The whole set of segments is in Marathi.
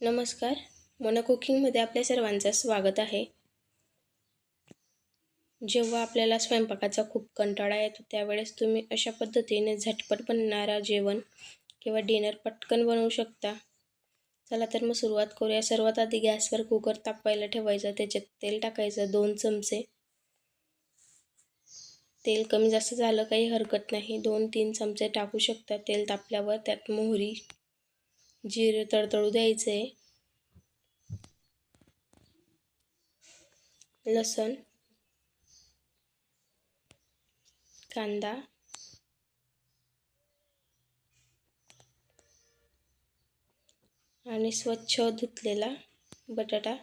नमस्कार. मोना कुकिंगमध्ये आपल्या सर्वांचं स्वागत आहे. जेव्हा आपल्याला स्वयंपाकाचा खूप कंटाळा येतो त्यावेळेस तुम्ही अशा पद्धतीने झटपट बनणारा जेवण किंवा डिनर पटकन बनवू शकता. चला तर मग सुरुवात करूया. सर्वात आधी गॅसवर कुकर तापायला ठेवायचं. त्याच्यात तेल टाकायचं 2 चमचे. तेल कमी जास्त झालं काही हरकत नाही. 2-3 चमचे टाकू शकता. तेल तापल्यावर त्यात मोहरी, जिरे तडतडू द्यायचे. लसूण, कांदा आणि स्वच्छ धुतलेला बटाटा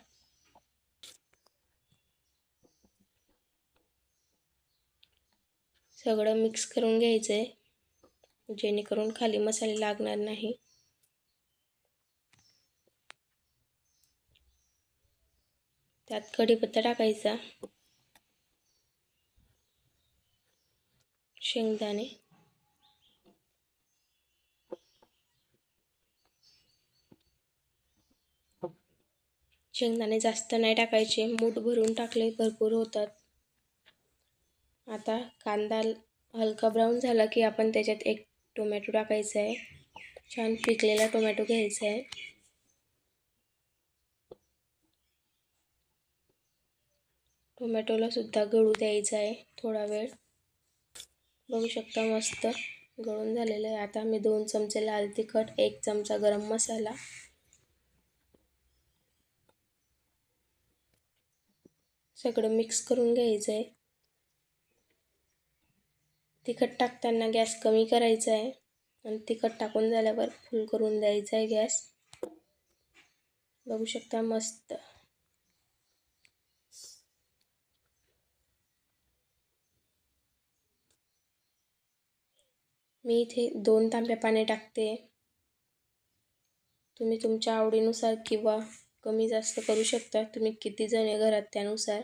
सगळं मिक्स करून घ्यायचं आहे, जेणेकरून खाली मसाले लागणार नाही. त्यात कढीपत्ता टाकायचा, शेंगदाणे, शेंगदाणे जास्त नाही टाकायचे, मूठ भरून टाकले भरपूर होतात. आता कांदा हलका ब्राऊन झाला की आपण त्याच्यात एक टोमॅटो टाकायचा आहे. छान पिकलेला टोमॅटो घ्यायचा आहे. टोमॅटोला सुद्धा गळू द्यायचा आहे थोडा वेळ. बघू शकता मस्त गळून झालेलं आहे. आता मी 2 चमचे लाल तिखट, 1 चमचा गरम मसाला, सगळं मिक्स करून घ्यायचं आहे. तिखट टाकताना गॅस कमी करायचा आहे आणि तिखट टाकून झाल्यावर फुल करून द्यायचा आहे गॅस. बघू शकता मस्त. मी इथे 2 तांब्या पाणी टाकते. तुम्ही तुमच्या आवडीनुसार किंवा कमी जास्त करू शकता. तुम्ही किती जण आहे घरात त्यानुसार.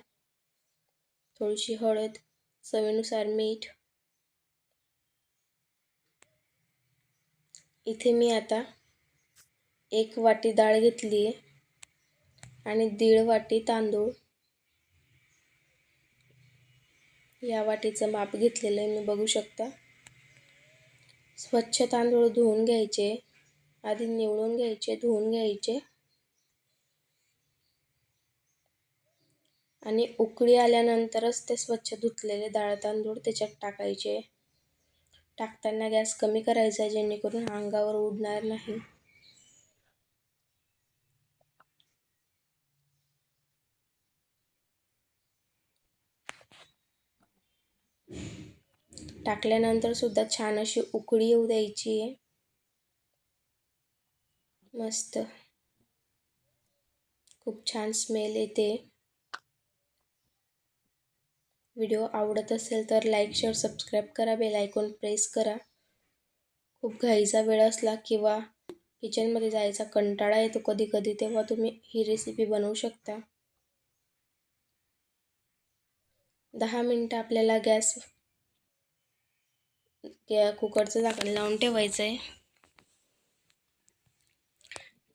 थोडीशी हळद, चवीनुसार मीठ. इथे मी आता 1 वाटी डाळ घेतली आहे आणि 1.5 वाटी तांदूळ. या वाटीचं माप घेतलेलं आहे मी, बघू शकता. स्वच्छ तांदूळ धुवून घ्यायचे, आधी निवडून घ्यायचे, धुवून घ्यायचे आणि उकळी आल्यानंतरच ते स्वच्छ धुतलेले डाळ तांदूळ त्याच्यात टाकायचे. टाकताना गॅस कमी करायचा जेणेकरून अंगावर उडणार नाही. टाकल्यानंतर सुद्धा छान अशी उकळी येऊ द्यायची आहे. मस्त खूप छान स्मेल येते. व्हिडिओ आवडत असेल तर लाईक, शेअर, सबस्क्राईब करा. बेल आयकॉन प्रेस करा. खूप घाईचा वेळ असला किंवा किचनमध्ये जायचा कंटाळा येतो कधी कधी, तेव्हा तुम्ही ही रेसिपी बनवू शकता. 10 मिनिटं आपल्याला कुकरचं झाकण लावून ठेवायचं आहे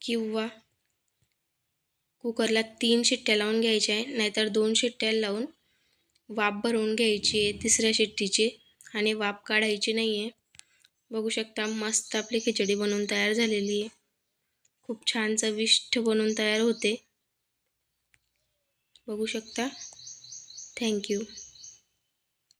किंवा कुकरला 3 शिट्ट्या लावून घ्यायच्या आहे, नाहीतर 2 शिट्ट्या लावून वाफ भरवून घ्यायची आहे 3ऱ्या शिट्टीची आणि वाफ काढायची नाही आहे. बघू शकता मस्त आपली खिचडी बनवून तयार झालेली आहे. खूप छान चविष्ट बनवून तयार होते. बघू शकता. थँक्यू.